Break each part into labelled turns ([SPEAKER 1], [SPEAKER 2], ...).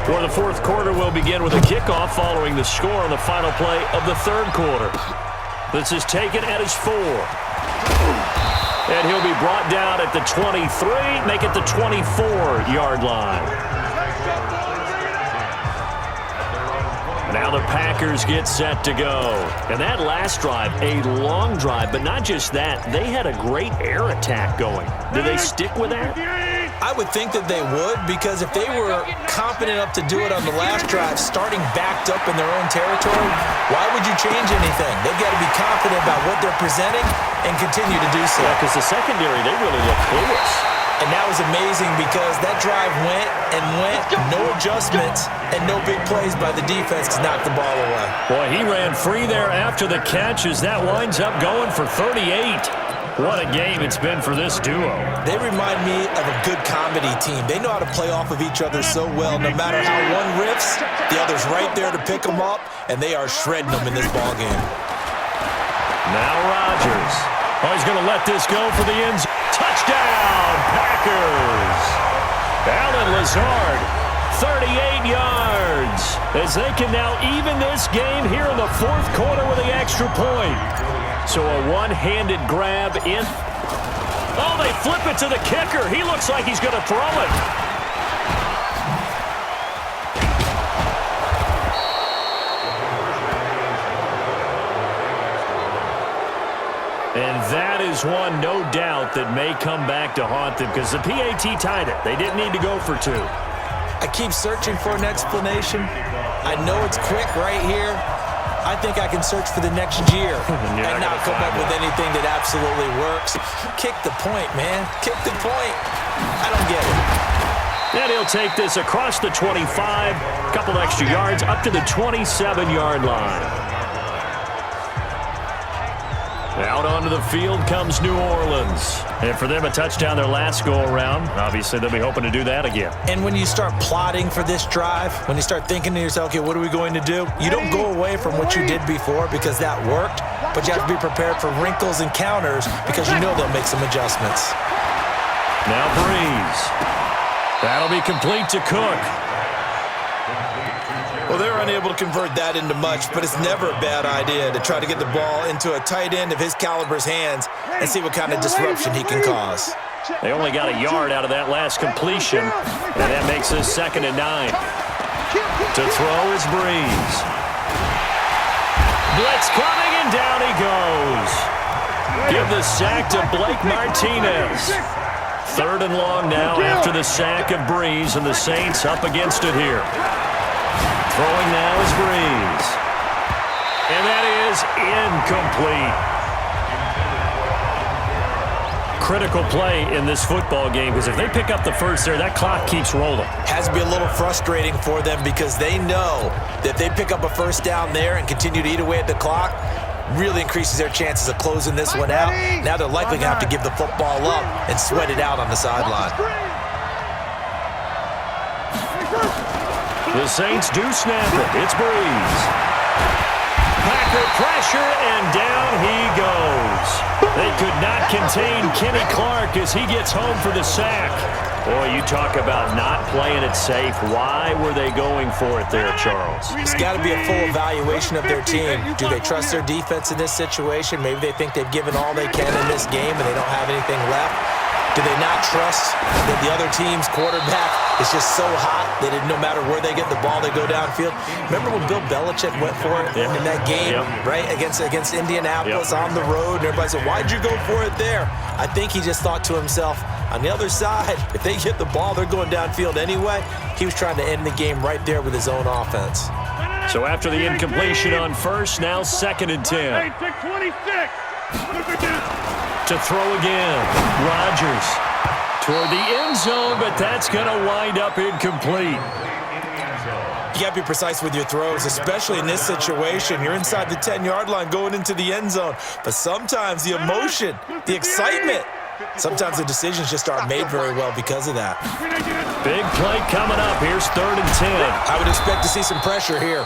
[SPEAKER 1] Where the fourth quarter will begin with a kickoff following the score on the final play of the third quarter. This is taken at his 4. And he'll be brought down at the 23, make it the 24-yard line. Now the Packers get set to go. And that last drive, a long drive, but not just that. They had a great air attack going. Did they stick with that?
[SPEAKER 2] I would think that they would, because if they were confident enough to do it on the last drive, starting backed up in their own territory, why would you change anything? They've got to be confident about what they're presenting and continue to do so.
[SPEAKER 1] Yeah, because the secondary, they really look clueless.
[SPEAKER 2] And that was amazing because that drive went and went, no adjustments, and no big plays by the defense to knock the ball away.
[SPEAKER 1] Boy, he ran free there after the catch as that winds up going for 38. What a game it's been for this duo.
[SPEAKER 2] They remind me of a good comedy team. They know how to play off of each other so well. No matter how one riffs, the other's right there to pick them up, and they are shredding them in this ballgame.
[SPEAKER 1] Now Rodgers. Oh, he's going to let this go for the end zone. Touchdown, Packers. Allen Lazard, 38 yards, as they can now even this game here in the fourth quarter with the extra point. So a one-handed grab in. Oh, they flip it to the kicker. He looks like he's going to throw it. And that is one, no doubt, that may come back to haunt them because the PAT tied it. They didn't need to go for 2.
[SPEAKER 2] I keep searching for an explanation. I know it's quick right here. I think I can search for the next year and not come up with anything that absolutely works. Kick the point, man. Kick the point. I don't get it.
[SPEAKER 1] And he'll take this across the 25, a couple extra yards, up to the 27-yard line. Out onto the field comes New Orleans. And for them, a touchdown their last go-around. Obviously, they'll be hoping to do that again.
[SPEAKER 2] And when you start plotting for this drive, when you start thinking to yourself, okay, what are we going to do? You don't go away from what you did before because that worked, but you have to be prepared for wrinkles and counters because you know they'll make some adjustments.
[SPEAKER 1] Now Breeze. That'll be complete to Cook.
[SPEAKER 2] Well, they're unable to convert that into much, but it's never a bad idea to try to get the ball into a tight end of his caliber's hands and see what kind of disruption he can cause.
[SPEAKER 1] They only got a yard out of that last completion, and that makes this 2nd and 9. To throw is Breeze. Blitz coming, and down he goes. Give the sack to Blake Martinez. 3rd and long now after the sack of Breeze, and the Saints up against it here. Throwing now is Breeze. And that is incomplete. Critical play in this football game because if they pick up the first there, that clock keeps rolling.
[SPEAKER 2] Has to be a little frustrating for them because they know that if they pick up a first down there and continue to eat away at the clock, really increases their chances of closing this one out. Now they're likely going to have to give the football up and sweat it out on the sideline.
[SPEAKER 1] The Saints do snap it. It's Breeze. Packer pressure, and down he goes. They could not contain Kenny Clark as he gets home for the sack. Boy, you talk about not playing it safe. Why were they going for it there, Charles?
[SPEAKER 2] It's got to be a full evaluation of their team. Do they trust their defense in this situation? Maybe they think they've given all they can in this game and they don't have anything left. Do they not trust that the other team's quarterback is just so hot that no matter where they get the ball, they go downfield? Remember when Bill Belichick went for it in that game, right, against Indianapolis on the road? And everybody said, why'd you go for it there? I think he just thought to himself, on the other side, if they get the ball, they're going downfield anyway. He was trying to end the game right there with his own offense.
[SPEAKER 1] So after the incompletion on first, now 2nd and 10. To throw again, Rodgers toward the end zone, but that's going to wind up incomplete.
[SPEAKER 2] You got to be precise with your throws, especially in this situation. You're inside the 10-yard line going into the end zone, but sometimes the emotion, the excitement, sometimes the decisions just aren't made very well because of that.
[SPEAKER 1] Big play coming up. Here's 3rd and 10.
[SPEAKER 2] I would expect to see some pressure here.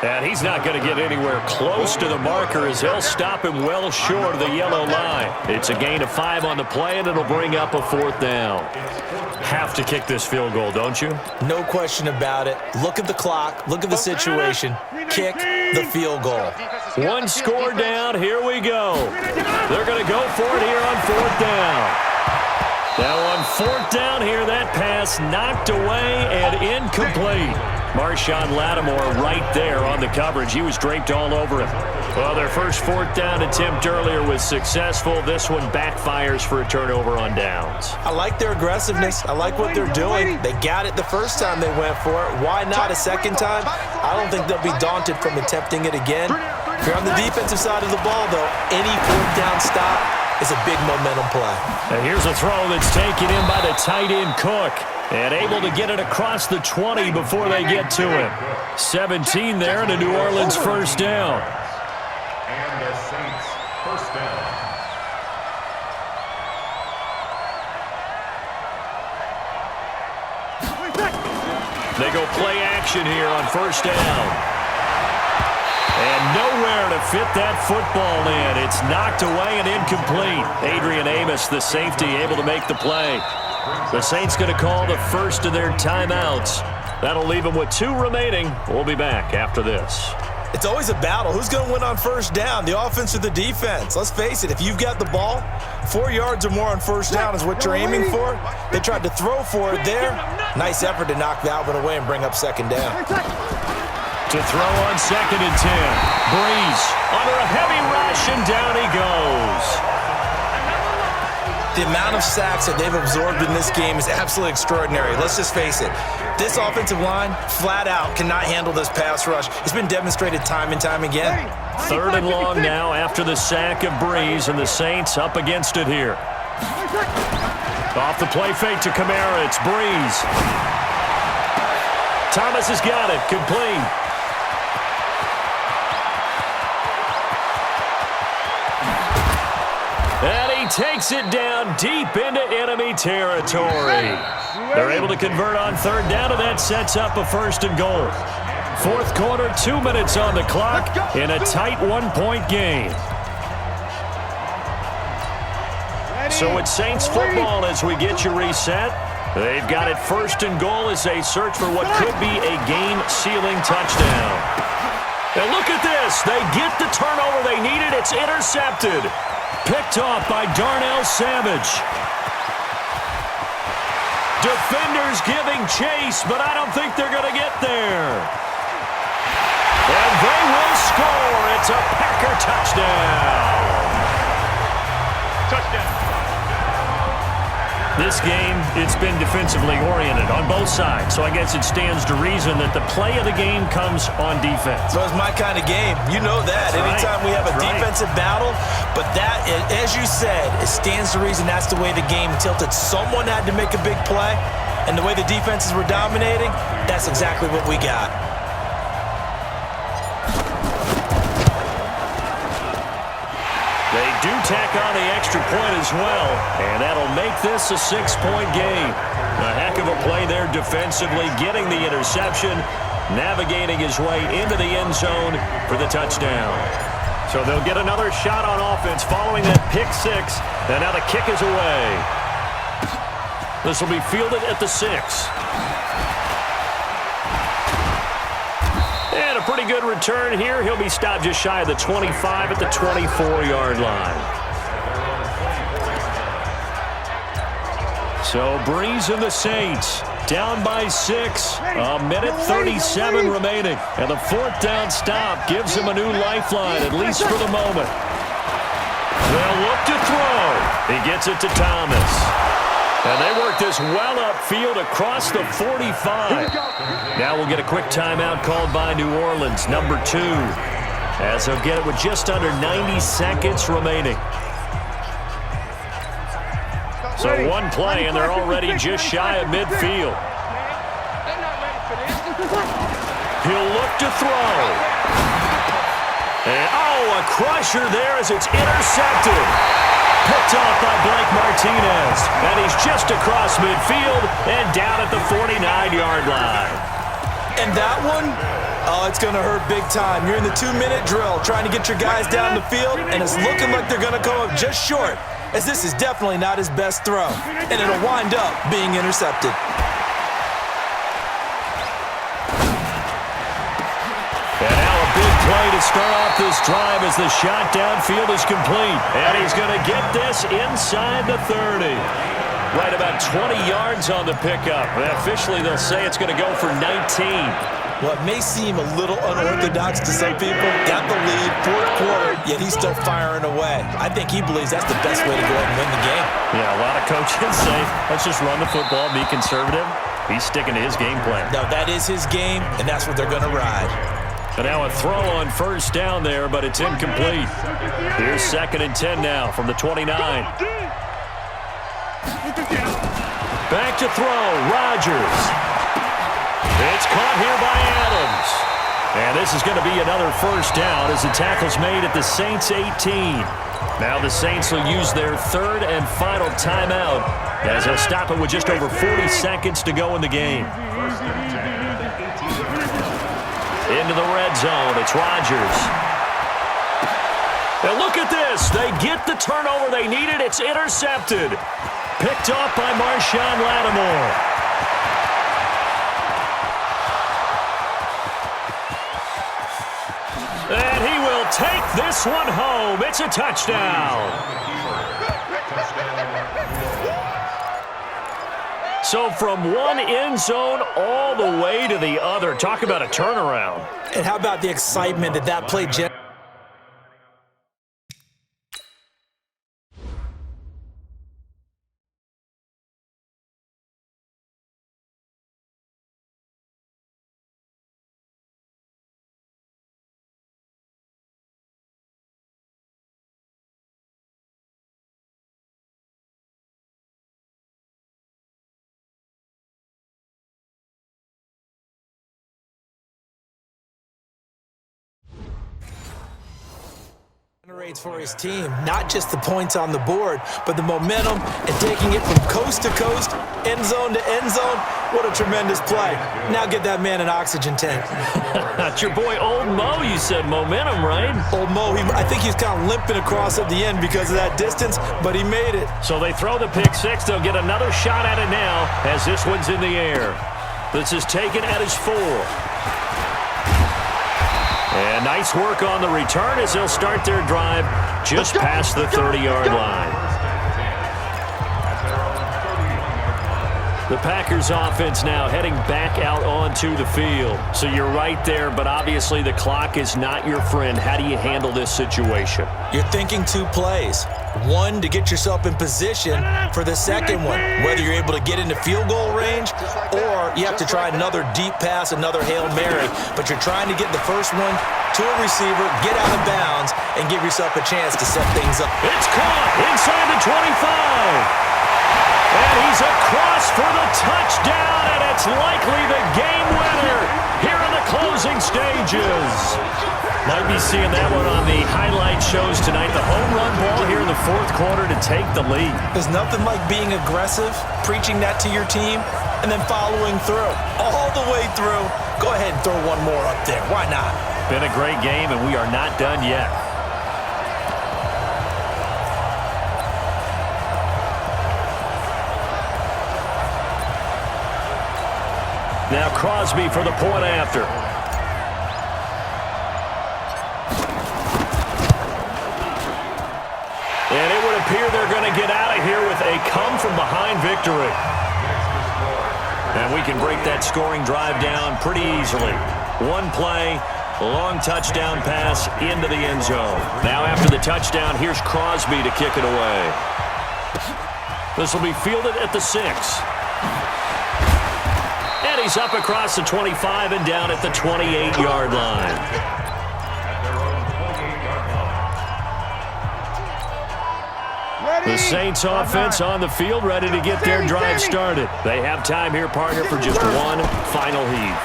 [SPEAKER 1] And he's not going to get anywhere close to the marker as he'll stop him well short of the yellow line. It's a gain of 5 on the play, and it'll bring up a 4th down. Have to kick this field goal, don't you?
[SPEAKER 2] No question about it. Look at the clock. Look at the situation. Kick the field goal.
[SPEAKER 1] 1 score down. Here we go. They're going to go for it here on 4th down. Now on 4th down here, that pass knocked away and incomplete. Marshawn Lattimore right there on the coverage. He was draped all over him. Well, their first 4th down attempt earlier was successful. This one backfires for a turnover on downs.
[SPEAKER 2] I like their aggressiveness. I like what they're doing. They got it the first time they went for it. Why not a second time? I don't think they'll be daunted from attempting it again. If you're on the defensive side of the ball, though, any 4th down stop is a big momentum play.
[SPEAKER 1] And here's a throw that's taken in by the tight end Cook. And able to get it across the 20 before they get to him. 17 there and a New Orleans first down.
[SPEAKER 3] And the Saints first down.
[SPEAKER 1] They go play action here on first down. And nowhere to fit that football in. It's knocked away and incomplete. Adrian Amos, the safety, able to make the play. The Saints going to call the first of their timeouts. That'll leave them with 2 remaining. We'll be back after this.
[SPEAKER 2] It's always a battle. Who's going to win on first down, the offense or the defense? Let's face it, if you've got the ball, 4 yards or more on first down is what you're aiming for. They tried to throw for it there. Nice effort to knock Alvin away and bring up second down.
[SPEAKER 1] To throw on 2nd and 10. Breeze under a heavy rush, and down he goes.
[SPEAKER 2] The amount of sacks that they've absorbed in this game is absolutely extraordinary. Let's just face it. This offensive line, flat out, cannot handle this pass rush. It's been demonstrated time and time again.
[SPEAKER 1] 3rd and long now after the sack of Breeze, and the Saints up against it here. Off the play fake to Kamara. It's Breeze. Thomas has got it. Complete. And he takes it down deep into enemy territory. They're able to convert on 3rd down, and that sets up a 1st and goal. 4th quarter, 2 minutes on the clock in a tight 1-point game. So it's Saints football as we get you reset. They've got it 1st and goal as they search for what could be a game-sealing touchdown. And look at this. They get the turnover they needed. It's intercepted. Picked off by Darnell Savage. Defenders giving chase, but I don't think they're going to get there. And they will score. It's a Packer touchdown.
[SPEAKER 3] Touchdown.
[SPEAKER 1] This game, it's been defensively oriented on both sides, so I guess it stands to reason that the play of the game comes on defense.
[SPEAKER 2] So it's my kind of game. You know that.
[SPEAKER 1] That's
[SPEAKER 2] Anytime we have a
[SPEAKER 1] right.
[SPEAKER 2] defensive battle, but that, as you said, it stands to reason that's the way the game tilted. Someone had to make a big play, and the way the defenses were dominating, that's exactly what we got.
[SPEAKER 1] They do tack on the extra point as well, and that'll make this a 6-point game. A heck of a play there defensively, getting the interception, navigating his way into the end zone for the touchdown. So they'll get another shot on offense following that pick 6, and now the kick is away. This will be fielded at the 6. And a pretty good return here. He'll be stopped just shy of the 25 at the 24-yard line. So Breeze and the Saints down by 6. A minute 37 remaining. And the 4th down stop gives him a new lifeline, at least for the moment. They'll look to throw. He gets it to Thomas. And they work this well upfield across the 45. Now we'll get a quick timeout called by New Orleans, number 2, as they'll get it with just under 90 seconds remaining. So one play, and they're already just shy of midfield. He'll look to throw. And, a crusher there as it's intercepted. Picked off by Blake Martinez. And he's just across midfield and down at the 49-yard line.
[SPEAKER 2] And that one, Oh, it's going to hurt big time. You're in the 2-minute drill trying to get your guys down the field, and it's looking like they're going to come up just short, as this is definitely not his best throw, and it'll wind up being intercepted.
[SPEAKER 1] And now a big play to start off this drive as the shot downfield is complete. And he's going to get this inside the 30. Right about 20 yards on the pickup. And officially, they'll say it's going to go for 19.
[SPEAKER 2] Well, it may seem a little unorthodox to some people. Got the lead, fourth quarter, yet he's still firing away. I think he believes that's the best way to go ahead and win the game.
[SPEAKER 1] Yeah, a lot of coaches say, let's just run the football, be conservative. He's sticking to his game plan.
[SPEAKER 2] No, that is his game, and that's what they're going to ride.
[SPEAKER 1] And now a throw on first down there, but it's incomplete. Here's 2nd and 10 now from the 29. Back to throw, Rodgers. It's caught here by Adams. And this is going to be another first down as the tackle's made at the Saints' 18. Now the Saints will use their 3rd and final timeout as they'll stop it with just over 40 seconds to go in the game. Into the red zone, it's Rodgers. And look at this. They get the turnover they needed. It's intercepted. Picked off by Marshawn Lattimore. And he will take this one home. It's a touchdown. So from one end zone all the way to the other. Talk about a turnaround.
[SPEAKER 2] And how about the excitement that play generated? For his team, not just the points on the board, but the momentum and taking it from coast to coast, end zone to end zone. What a tremendous play. Now get that man an oxygen tank.
[SPEAKER 1] That's your boy Old Mo. You said momentum, right?
[SPEAKER 2] Old Mo, I think he's kind of limping across at the end because of that distance, but he made it.
[SPEAKER 1] So they throw the pick six. They'll get another shot at it now as this one's in the air. This is taken at his 4. And nice work on the return as they'll start their drive just past the 30-yard line. The Packers offense now heading back out onto the field. So you're right there, but obviously the clock is not your friend. How do you handle this situation?
[SPEAKER 2] You're thinking 2 plays. One, to get yourself in position for the second one, whether you're able to get into field goal range or you have to try another deep pass, another Hail Mary, but you're trying to get the first one to a receiver, get out of bounds, and give yourself a chance to set things up.
[SPEAKER 1] It's caught inside the 25. And he's across for the touchdown, and it's likely the game winner here in the closing stages. Might be seeing that one on the highlight shows tonight. The home run ball here in the 4th quarter to take the lead.
[SPEAKER 2] There's nothing like being aggressive, preaching that to your team, and then following through. All the way through. Go ahead and throw one more up there. Why not?
[SPEAKER 1] Been a great game, and we are not done yet. Now Crosby for the point after. And it would appear they're going to get out of here with a come-from-behind victory. And we can break that scoring drive down pretty easily. One play, long touchdown pass into the end zone. Now after the touchdown, here's Crosby to kick it away. This will be fielded at the 6. And he's up across the 25 and down at the 28-yard line. The Saints offense on the field ready to get their drive started. They have time here, partner, for just one final heave.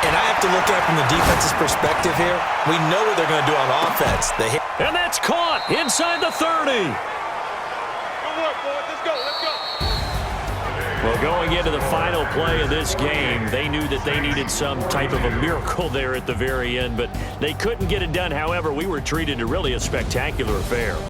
[SPEAKER 2] And I have to look at it from the defense's perspective here. We know what they're going to do on offense.
[SPEAKER 1] And that's caught inside the 30.
[SPEAKER 4] Good work, boys. Let's go. Let's go.
[SPEAKER 1] Well, going into the final play of this game, they knew that they needed some type of a miracle there at the very end, but they couldn't get it done. However, we were treated to really a spectacular affair.